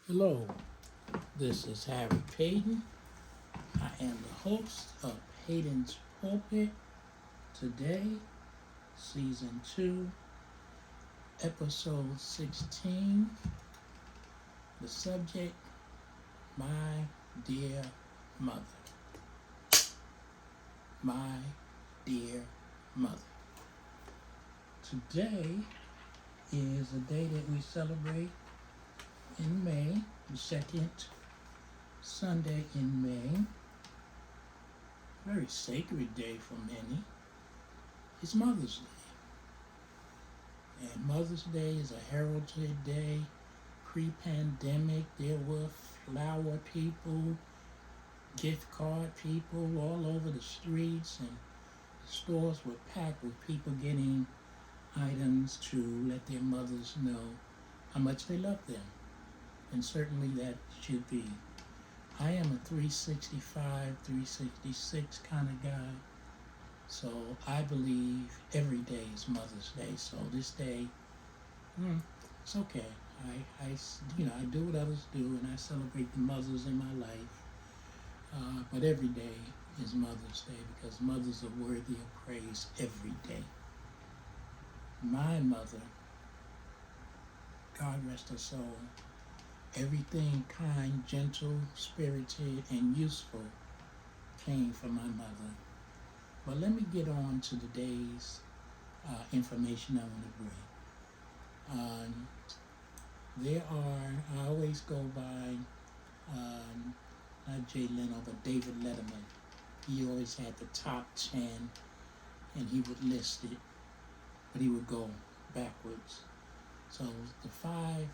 Hello, this is Harry Paden. I am the host of Paden's Pulpit. Today, Season 2, Episode 16. The subject, My Dear Mother. My Dear Mother. Today is a day that we celebrate in May, the second Sunday in May. Very sacred day for many. It's Mother's Day. And Mother's Day is a heralded day. Pre-pandemic, there were flower people, gift card people all over the streets, and the stores were packed with people getting items to let their mothers know how much they love them. And certainly that should be. I am a 365, 366 kind of guy. So I believe every day is Mother's Day. So this day, it's okay. I do what others do, and I celebrate the mothers in my life. But every day is Mother's Day because mothers are worthy of praise every day. My mother, God rest her soul, everything kind, gentle, spirited, and useful came from my mother. But let me get on to today's information I want to bring. I always go by, not Jay Leno, but David Letterman. He always had the top 10, and he would list it, but he would go backwards. So the 5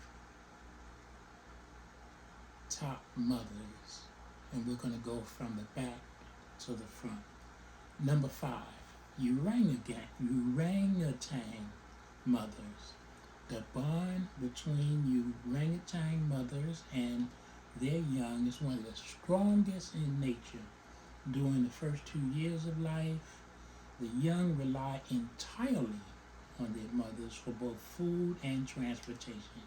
top mothers, and we're going to go from the back to the front. Number 5, orangutan mothers. The bond between orangutan mothers and their young is one of the strongest in nature. During the first 2 years of life, the young rely entirely on their mothers for both food and transportation.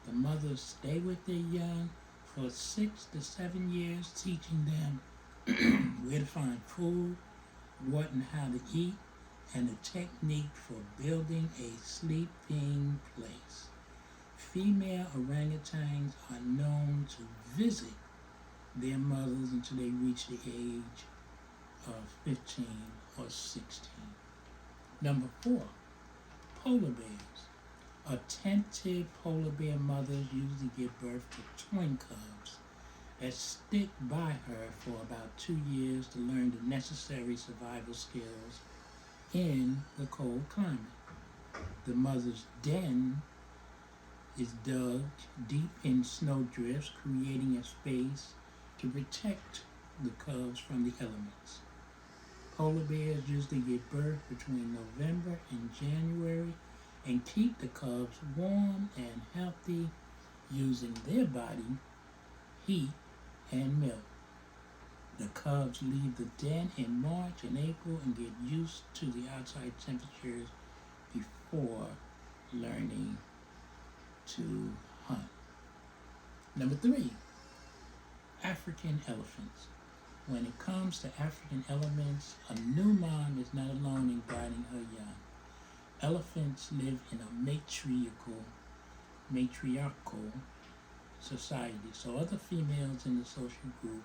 The mothers stay with their young for 6 to 7 years, teaching them where to find food, what and how to eat, and a technique for building a sleeping place. Female orangutans are known to visit their mothers until they reach the age of 15 or 16. Number 4, polar bears. Attentive polar bear mothers usually give birth to twin cubs that stick by her for about 2 years to learn the necessary survival skills in the cold climate. The mother's den is dug deep in snowdrifts, creating a space to protect the cubs from the elements. Polar bears usually give birth between November and January and keep the cubs warm and healthy using their body, heat, and milk. The cubs leave the den in March and April and get used to the outside temperatures before learning to hunt. Number 3, African elephants. When it comes to African elephants, a new mom is not alone in guiding her young. Elephants live in a matriarchal society, so other females in the social group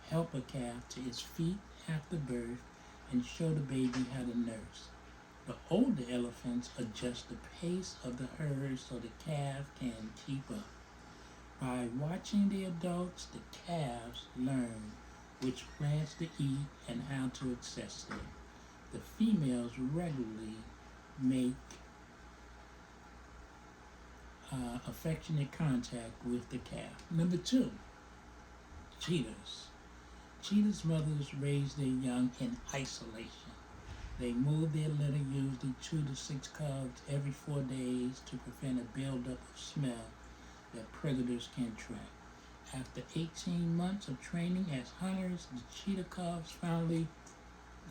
help a calf to its feet after birth and show the baby how to nurse. The older elephants adjust the pace of the herd so the calf can keep up. By watching the adults, the calves learn which plants to eat and how to access them. The females regularly make affectionate contact with the calf. Number 2, cheetahs. Cheetahs' mothers raise their young in isolation. They move their litter, usually 2 to 6 cubs, every 4 days to prevent a buildup of smell that predators can track. After 18 months of training as hunters, the cheetah cubs finally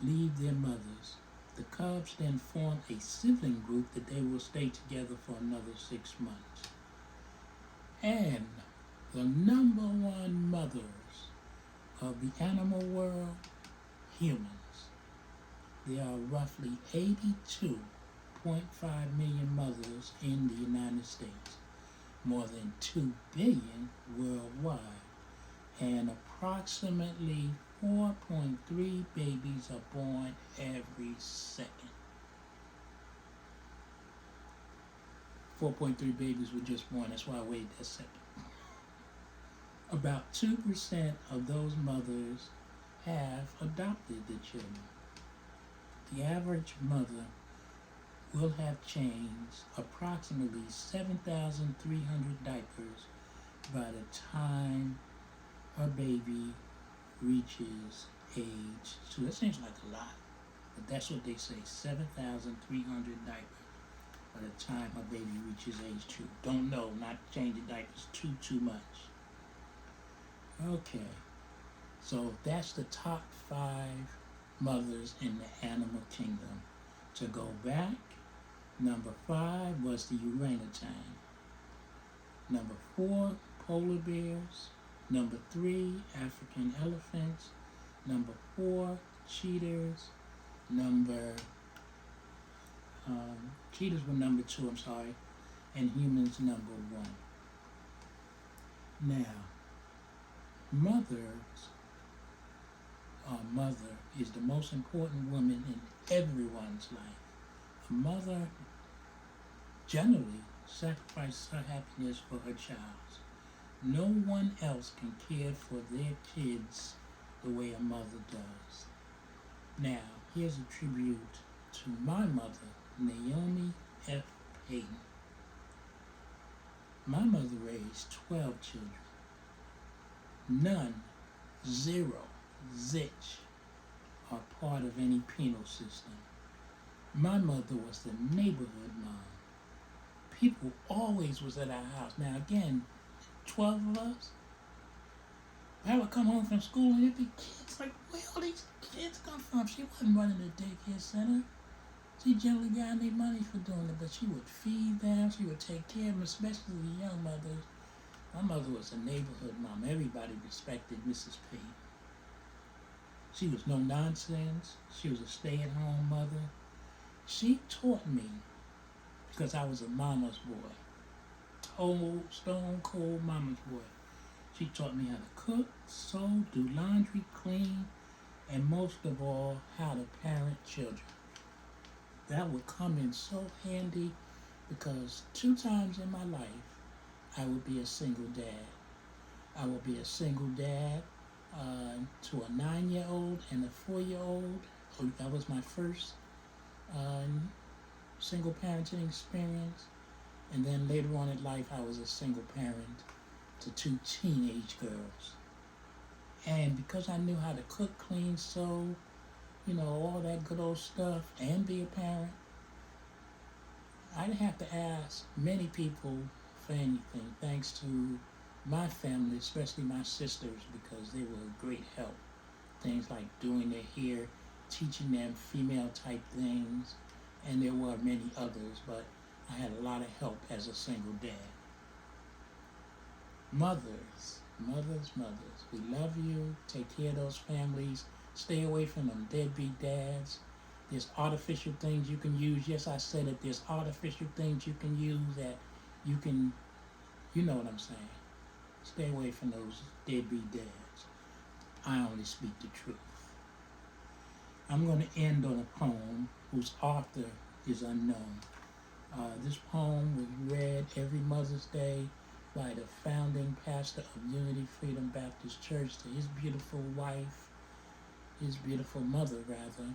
leave their mothers. The cubs then form a sibling group that they will stay together for another 6 months. And The number one mothers of the animal world, humans. There are roughly 82.5 million mothers in the United States, more than 2 billion worldwide, and approximately 4.3 babies are born every second. 4.3 babies were just born, that's why I waited a second. About 2% of those mothers have adopted the children. The average mother will have changed approximately 7,300 diapers by the time a baby reaches age 2. That seems like a lot, but that's what they say, 7,300 diapers by the time a baby reaches age 2. Don't know, not changing diapers too much. Okay, so that's the top 5 mothers in the animal kingdom. To go back, number 5 was the orangutan. Number 4, polar bears. Number 3, African elephants. Number 4, cheetahs. Cheetahs were number 2, and humans number 1. Now, mother is the most important woman in everyone's life. A mother generally sacrifices her happiness for her child. No one else can care for their kids the way a mother does. Now, here's a tribute to my mother, Naomi F. Paden. My mother raised 12 children. None, 0, zilch, are part of any penal system. My mother was the neighborhood mom. People always was at our house. Now again, 12 of us. I would come home from school and there'd be kids. Like, where all these kids come from? She wasn't running a daycare center. She generally got any money for doing it, but she would feed them. She would take care of them, especially the young mothers. My mother was a neighborhood mom. Everybody respected Mrs. Paden. She was no nonsense. She was a stay-at-home mother. She taught me, because I was a mama's boy, stone cold mama's boy. She taught me how to cook, sew, do laundry, clean, and most of all, how to parent children. That would come in so handy because 2 times in my life, I would be a single dad. I would be a single dad to a 9-year-old and a 4-year-old. That was my first single parenting experience. And then later on in life, I was a single parent to 2 teenage girls. And because I knew how to cook, clean, sew, all that good old stuff, and be a parent, I didn't have to ask many people for anything, thanks to my family, especially my sisters, because they were a great help. Things like doing their hair, teaching them female type things, and there were many others, but I had a lot of help as a single dad. Mothers, we love you. Take care of those families. Stay away from them deadbeat dads. There's artificial things you can use. Yes, I said it. There's artificial things you can use that you can, you know what I'm saying. Stay away from those deadbeat dads. I only speak the truth. I'm going to end on a poem whose author is unknown. This poem was read every Mother's Day by the founding pastor of Unity Freedom Baptist Church to his beautiful wife, his beautiful mother rather,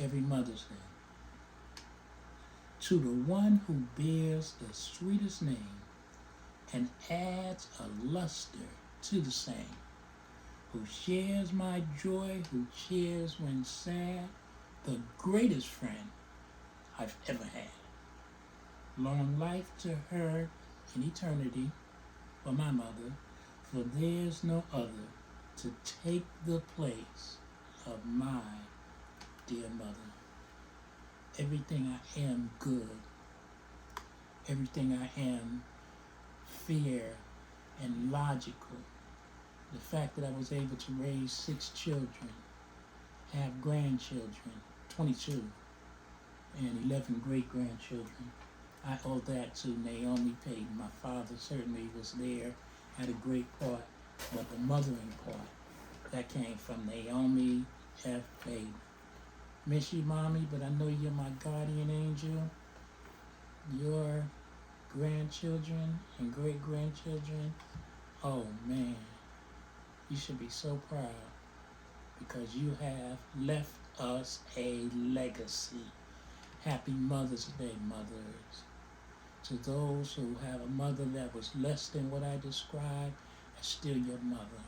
every Mother's Day. To the one who bears the sweetest name and adds a luster to the same, who shares my joy, who cheers when sad, the greatest friend I've ever had. Long life to her in eternity, for my mother, for there's no other to take the place of my dear mother. Everything I am good, everything I am fair and logical. The fact that I was able to raise 6 children, have grandchildren, 22, and 11 great-grandchildren, I owe that to Naomi Paden. My father certainly was there, had a great part, but the mothering part, that came from Naomi F. Paden. Miss you, Mommy, but I know you're my guardian angel. Your grandchildren and great-grandchildren, oh man, you should be so proud because you have left us a legacy. Happy Mother's Day, mothers. To those who have a mother that was less than what I described, is still your mother.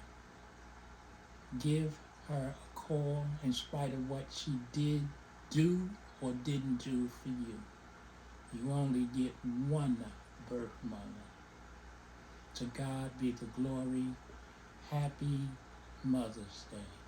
Give her a call in spite of what she did do or didn't do for you. You only get one birth mother. To God be the glory. Happy Mother's Day.